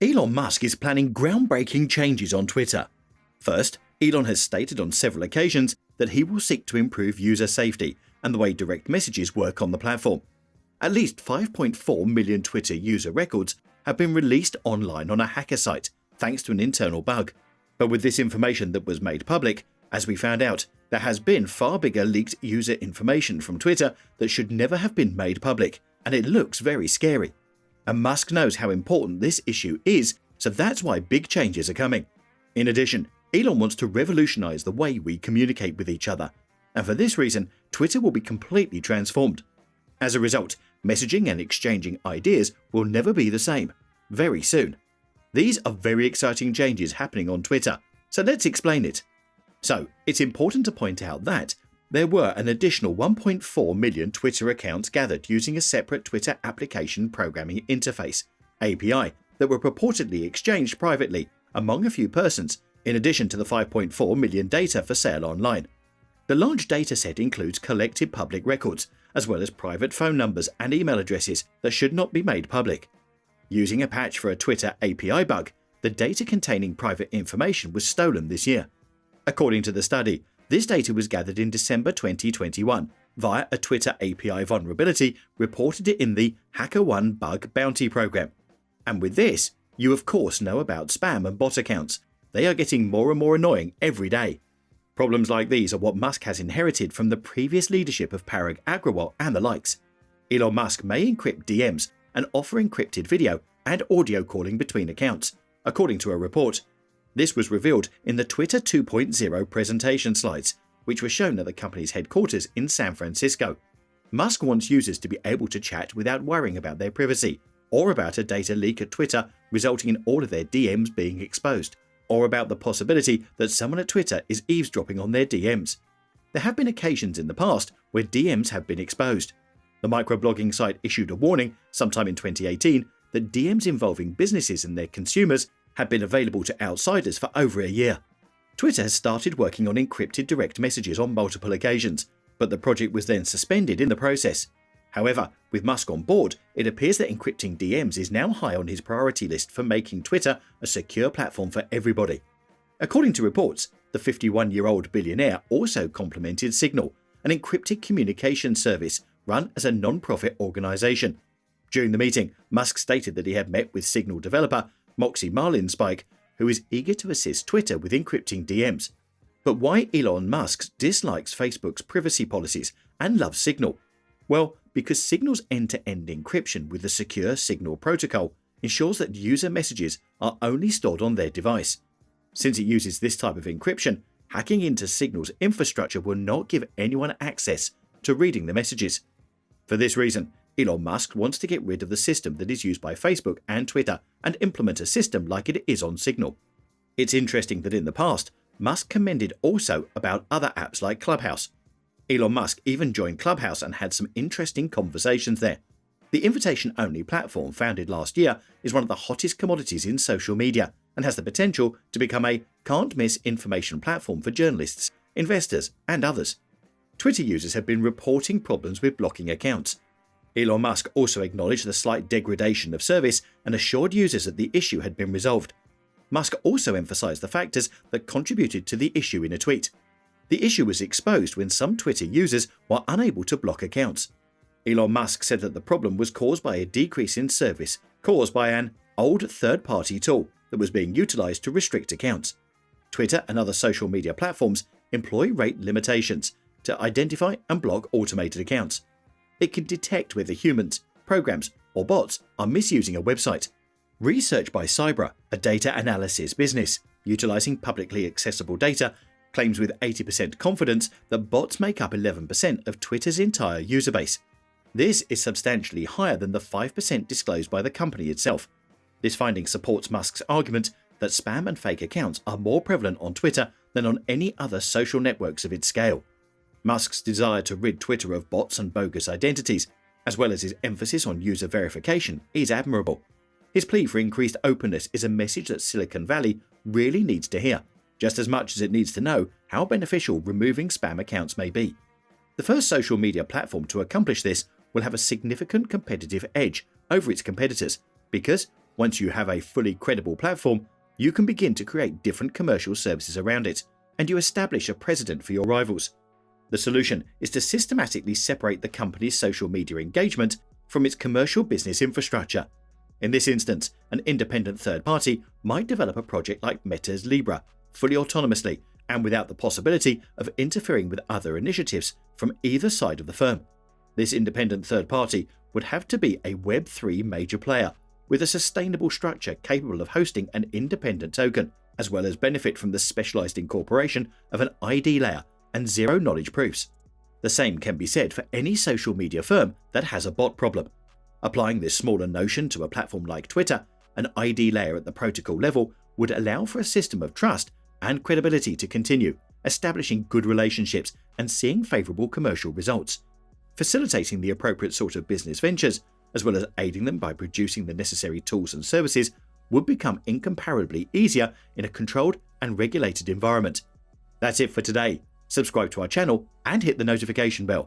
Elon Musk is planning groundbreaking changes on Twitter. First, Elon has stated on several occasions that he will seek to improve user safety and the way direct messages work on the platform. At least 5.4 million Twitter user records have been released online on a hacker site thanks to an internal bug. But with this information that was made public, as we found out, there has been far bigger leaked user information from Twitter that should never have been made public, and it looks very scary. And Musk knows how important this issue is, so that's why big changes are coming. In addition, Elon wants to revolutionize the way we communicate with each other, and for this reason, Twitter will be completely transformed. As a result, messaging and exchanging ideas will never be the same, very soon. These are very exciting changes happening on Twitter, so let's explain it. So, it's important to point out that there were an additional 1.4 million Twitter accounts gathered using a separate Twitter Application Programming Interface (API) that were purportedly exchanged privately among a few persons, in addition to the 5.4 million data for sale online. The large dataset includes collected public records, as well as private phone numbers and email addresses that should not be made public. Using a patch for a Twitter API bug, the data containing private information was stolen this year. According to the study, this data was gathered in December 2021 via a Twitter API vulnerability reported in the HackerOne Bug Bounty program. And with this, you of course know about spam and bot accounts. They are getting more and more annoying every day. Problems like these are what Musk has inherited from the previous leadership of Parag Agrawal and the likes. Elon Musk may encrypt DMs and offer encrypted video and audio calling between accounts, according to a report. This was revealed in the Twitter 2.0 presentation slides, which were shown at the company's headquarters in San Francisco. Musk wants users to be able to chat without worrying about their privacy, or about a data leak at Twitter resulting in all of their DMs being exposed, or about the possibility that someone at Twitter is eavesdropping on their DMs. There have been occasions in the past where DMs have been exposed. The microblogging site issued a warning sometime in 2018 that DMs involving businesses and their consumers had been available to outsiders for over a year. Twitter has started working on encrypted direct messages on multiple occasions, but the project was then suspended in the process. However, with Musk on board, it appears that encrypting DMs is now high on his priority list for making Twitter a secure platform for everybody. According to reports, the 51-year-old billionaire also complimented Signal, an encrypted communication service run as a non-profit organization. During the meeting, Musk stated that he had met with Signal developer Moxie Marlinspike, who is eager to assist Twitter with encrypting DMs. But why Elon Musk dislikes Facebook's privacy policies and loves Signal? Well, because Signal's end-to-end encryption with the secure Signal protocol ensures that user messages are only stored on their device. Since it uses this type of encryption, hacking into Signal's infrastructure will not give anyone access to reading the messages. For this reason, Elon Musk wants to get rid of the system that is used by Facebook and Twitter and implement a system like it is on Signal. It's interesting that in the past, Musk commended also about other apps like Clubhouse. Elon Musk even joined Clubhouse and had some interesting conversations there. The invitation-only platform founded last year is one of the hottest commodities in social media and has the potential to become a can't-miss information platform for journalists, investors, and others. Twitter users have been reporting problems with blocking accounts. Elon Musk also acknowledged the slight degradation of service and assured users that the issue had been resolved. Musk also emphasized the factors that contributed to the issue in a tweet. The issue was exposed when some Twitter users were unable to block accounts. Elon Musk said that the problem was caused by a decrease in service caused by an old third-party tool that was being utilized to restrict accounts. Twitter and other social media platforms employ rate limitations to identify and block automated accounts. It can detect whether humans, programs, or bots are misusing a website. Research by Cybra, a data analysis business utilizing publicly accessible data, claims with 80% confidence that bots make up 11% of Twitter's entire user base. This is substantially higher than the 5% disclosed by the company itself. This finding supports Musk's argument that spam and fake accounts are more prevalent on Twitter than on any other social networks of its scale. Musk's desire to rid Twitter of bots and bogus identities, as well as his emphasis on user verification, is admirable. His plea for increased openness is a message that Silicon Valley really needs to hear, just as much as it needs to know how beneficial removing spam accounts may be. The first social media platform to accomplish this will have a significant competitive edge over its competitors because Once you have a fully credible platform, you can begin to create different commercial services around it, and you establish a precedent for your rivals. The solution is to systematically separate the company's social media engagement from its commercial business infrastructure. In this instance, an independent third party might develop a project like Meta's Libra, fully autonomously and without the possibility of interfering with other initiatives from either side of the firm. This independent third party would have to be a Web3 major player, with a sustainable structure capable of hosting an independent token, as well as benefit from the specialized incorporation of an ID layer and zero-knowledge proofs. The same can be said for any social media firm that has a bot problem. Applying this smaller notion to a platform like Twitter, an ID layer at the protocol level would allow for a system of trust and credibility to continue, establishing good relationships and seeing favorable commercial results. Facilitating the appropriate sort of business ventures, as well as aiding them by producing the necessary tools and services, would become incomparably easier in a controlled and regulated environment. That's it for today. Subscribe to our channel and hit the notification bell.